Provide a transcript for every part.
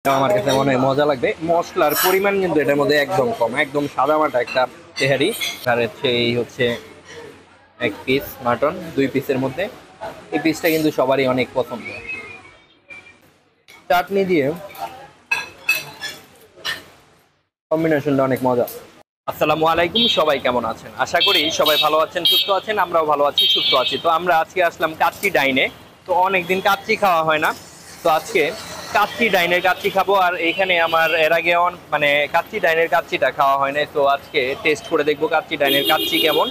আমার কাছে মনে হয় মজা লাগবে। মশলার পরিমাণ কিন্তু এটার মধ্যে একদম কম, একদম সাদামাটা একটা তেহারি। আর হচ্ছে এই হচ্ছে এক পিস মাটন, 2 পিসের মধ্যে। এই পিসটা কিন্তু সবারই অনেক পছন্দ। চাটনি দিয়ে কম্বিনেশনটা অনেক মজা। আসসালামু আলাইকুম, সবাই কেমন আছেন? আশা করি সবাই ভালো আছেন, সুস্থ আছেন। আমরাও ভালো আছি, সুস্থ আছি। তো আমরা আজকে আসলাম কাচ্চি ডাইনে। তো অনেকদিন কাচ্চি খাওয়া হয় না। তো আজকে কাচ্চি ডাইনের কাচ্চি খাবো। আর এখানে আমার এর আগে মানে কাচ্চি ডাইনের কাচ্চিটা খাওয়া হয় না। তো আজকে টেস্ট করে দেখবো কাচ্চি ডাইনের কাচ্চি কেমন,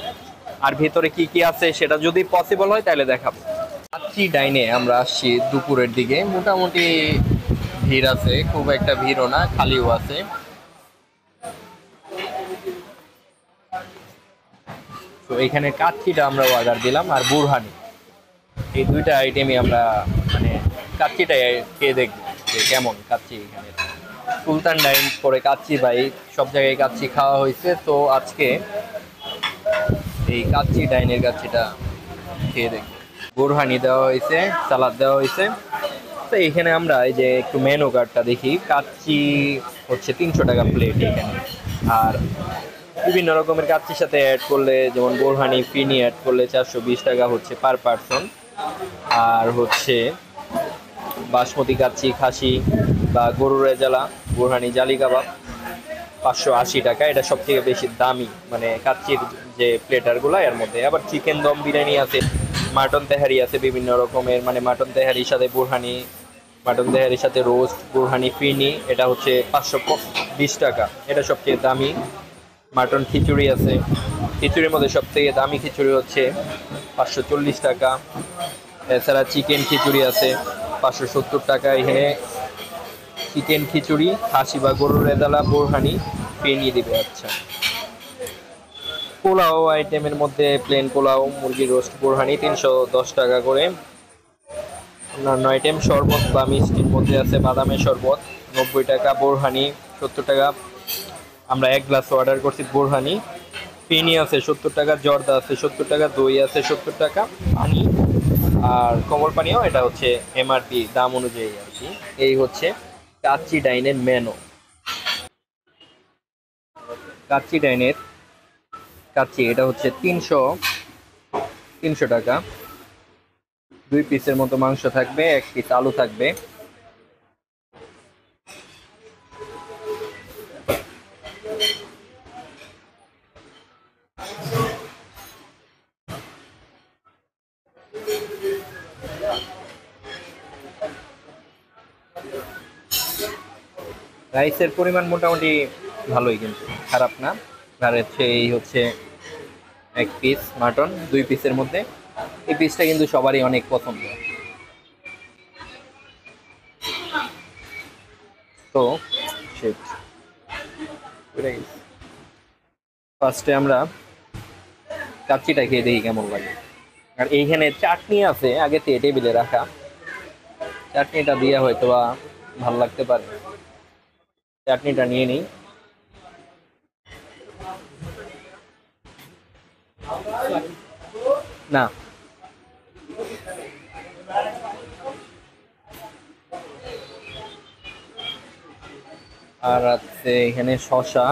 আর ভেতরে কি কি আছে সেটা যদি পসিবল হয় তাহলে দেখাবো। কাচ্চি ডাইনে আমরা আসছি দুপুরের দিকে। মোটামুটি ভিড় আছে, খুব একটা ভিড়ও না, খালিও আছে। তো এখানে কাচ্চিটা আমরা অর্ডার দিলাম, আর বুরহানি, এই দুইটা আইটেমই আমরা মানে কাচ্চিটা খেয়ে দেখবো যে কেমন কাচ্চি এখানে। সুলতান ডাইন করে কাচ্চি ভাই, সব জায়গায় কাচ্চি খাওয়া হয়েছে। তো আজকে এই কাচ্চি ডাইনের কাচ্চিটা খেয়ে দেখবো। বুরহানি দেওয়া হয়েছে, সালাদ দেওয়া হয়েছে। তো এখানে আমরা এই যে একটু মেনু কার্ডটা দেখি। কাচ্চি হচ্ছে 300 টাকা প্লেট এখানে। আর বিভিন্ন রকমের কাচ্চির সাথে অ্যাড করলে, যেমন বোরহানি ফিনি অ্যাড করলে 420 টাকা হচ্ছে পার পারসন। আর হচ্ছে বাসমতি কাচ্চি, খাসি বা গরুর রেজালা, বোরহানি জালি কাবাব 580 টাকা। এটা সব থেকে বেশি দামি মানে কাচ্চির যে প্লেটারগুলো এর মধ্যে। আবার চিকেন দম বিরিয়ানি আছে, মাটন তেহারি আছে বিভিন্ন রকমের, মানে মাটন তেহারির সাথে বোরহানি, মাটন তেহারির সাথে রোস্ট, বোরহানি ফিরনি, এটা হচ্ছে 520 টাকা। এটা সবচেয়ে দামি। মাটন খিচুড়ি আছে, খিচুড়ির মধ্যে সব থেকে দামি খিচুড়ি হচ্ছে 540 টাকা। এছাড়া চিকেন খিচুড়ি আছে 570 টাকা। এখানে চিকেন খিচুড়ি, খাসি বা গরুর রেজালা, বোরহানি ফিরনি দিবে। আচ্ছা, পোলাও আইটেমের মধ্যে প্লেন পোলাও, মুরগির রোস্ট, বোরহানি 310 টাকা করে। অন্যান্য আইটেম শরবত বা মিষ্টির মধ্যে আছে বাদামের শরবত 90 টাকা, বোরহানি 70 টাকা। আমরা 1 গ্লাস অর্ডার করছি বোরহানি। ফিনি আছে 70 টাকা, জর্দা আছে 70 টাকা, দই আছে 70 টাকা, পানি আর কমল পানিও, এটা হচ্ছে এমআরপি দাম অনুযায়ী আর কি। এই হচ্ছে কাচ্চি ডাইনের মেনু। কাচ্চি ডাইনের কাচ্চি এটা হচ্ছে 300 টাকা। 2 পিসের মতো মাংস থাকবে, 1 পিস আলু থাকবে। রাইসের পরিমাণ মোটামুটি ভালোই, কিন্তু খারাপ না। আর হচ্ছে এই হচ্ছে 1 পিস মাটন, 2 পিসের মধ্যে। এই পিসটা কিন্তু সবারই অনেক পছন্দ। তো ফার্স্টে আমরা কাচ্চিটা খেয়ে দেখি কেমন লাগে। আর এইখানে চাটনি আছে আগে থেকে টেবিলে রাখা, চাটনিটা দিয়ে হয়তো বা ভালো লাগতে পারে। চাটনিটা নিয়ে নিই। না, আর আছে এখানে শসা,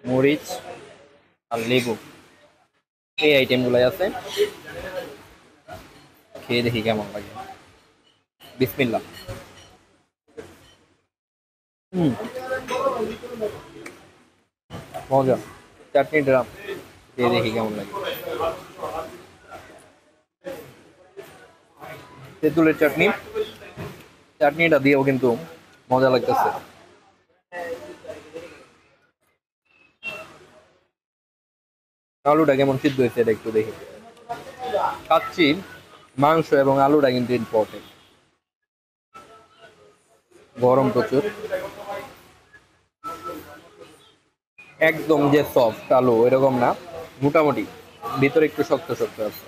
মরিচ আর লেবু, এই আইটেমগুলাই আছে। খেয়ে দেখি কেমন লাগে। বিসমিল্লাহ। হুম, মজা। চাটনিটা খেয়ে দেখি কেমন লাগে। তেঁতুলের চাটনি, চাটনিটা দিয়েও কিন্তু মজা লাগতেছে। আলুটা কেমন সিদ্ধ হয়েছে এটা একটু দেখি। খাচ্ছি, মাংস এবং আলুটা কিন্তু ইম্পর্টেন্ট। গরম প্রচুর, একদম যে সফট আলু এরকম না, মোটামুটি ভিতরে একটু শক্ত শক্ত আছে।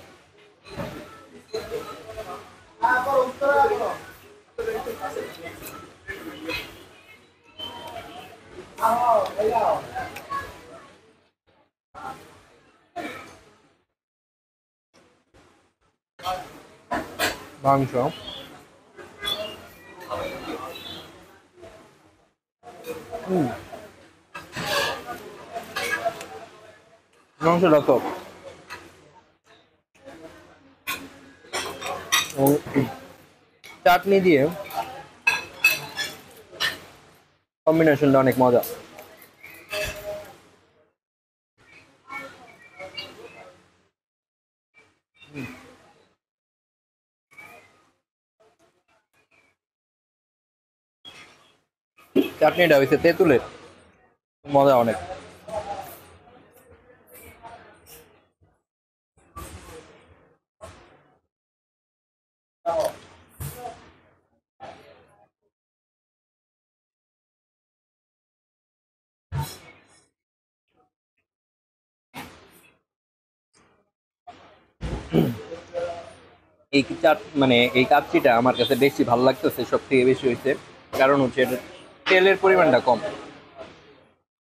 মাংস মাংসটা তো চাটনি দিয়ে কম্বিনেশনটা অনেক মজা। চাটনিটা হয়েছে তেঁতুলের, মজা অনেক। এই মানে এই কাচ্চিটা আমার কাছে বেশি ভালো লাগতেছে, সব থেকে বেশি হয়েছে কারণ হচ্ছে তেলের পরিমাণটা কম,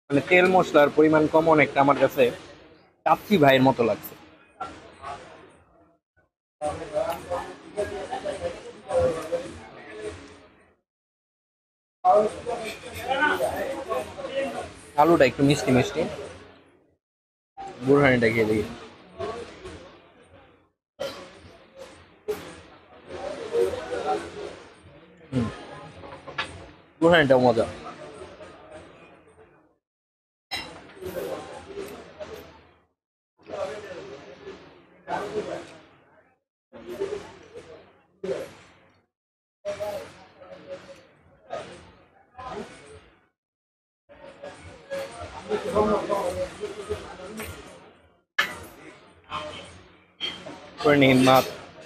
মানে তেল মশলার পরিমাণ কম অনেকটা আমার কাছে কাচ্চি ভাইয়ের মতো লাগছে। আলুটা একটু মিষ্টি মিষ্টি, বুরহানিটা খেয়ে দেখি। বুরহানিটাও মজা।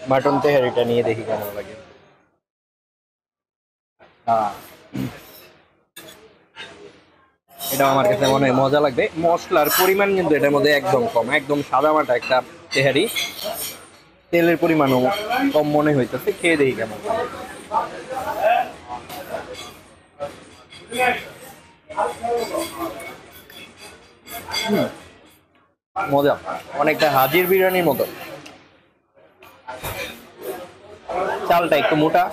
মাটন তেহারিটা নিয়ে দেখি কেমন লাগে। এটা আমার কাছে মনে হয় মজা লাগবে। মশলার পরিমাণ কিন্তু এটার মধ্যে একদম কম, একদম সাদামাটা একটা তেহারি, তেলের পরিমাণও কম মনে হইতেছে। খেয়ে দেখি কেমন। মজা, অনেকটা হাজির বিরিয়ানির মতো। চালটা একটু মোটা,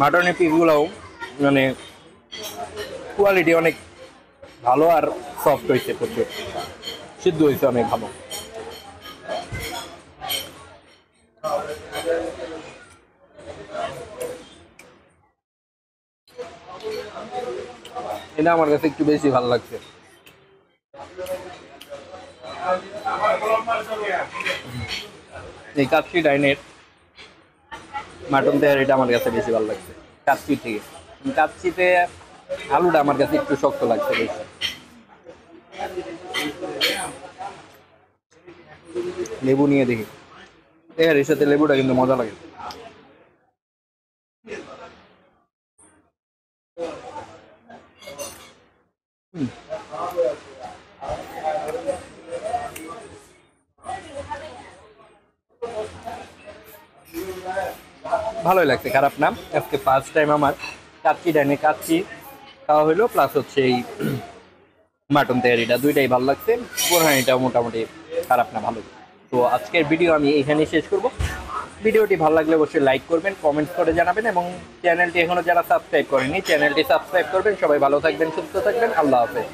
মাটনের পিসগুলোও মানে কোয়ালিটি অনেক ভালো, আর সফট হয়েছে, প্রচুর সিদ্ধ হয়েছে অনেক ভালো। এটা আমার কাছে একটু বেশি ভালো লাগছে। এই কাচ্চি ডাইনের মাটন তেহারিটা আমার কাছে বেশি ভালো লাগছে কাচ্চি থেকে। কাচ্চিতে আলুটা আমার কাছে একটু শক্ত লাগছে বেশি। লেবু নিয়ে দেখি, তেহারির সাথে লেবুটা কিন্তু মজা লাগে। ভালোই লাগছে, খারাপ না। আজকে ফার্স্ট টাইম আমার কাচ্চি ডাইনে কাচ্চি খাওয়া হইলো, প্লাস হচ্ছে এই মাটন তেহারিটা, দুইটাই ভালো লাগছে। বোরহানিটাও মোটামুটি খারাপ না, ভালো। তো আজকের ভিডিও আমি এখানেই শেষ করব। ভিডিওটি ভালো লাগলে অবশ্যই লাইক করবেন, কমেন্টস করে জানাবেন, এবং চ্যানেলটি এখনো যারা সাবস্ক্রাইব করেনি চ্যানেলটি সাবস্ক্রাইব করবেন। সবাই ভালো থাকবেন, সুস্থ থাকবেন, আল্লাহ হাফেজ।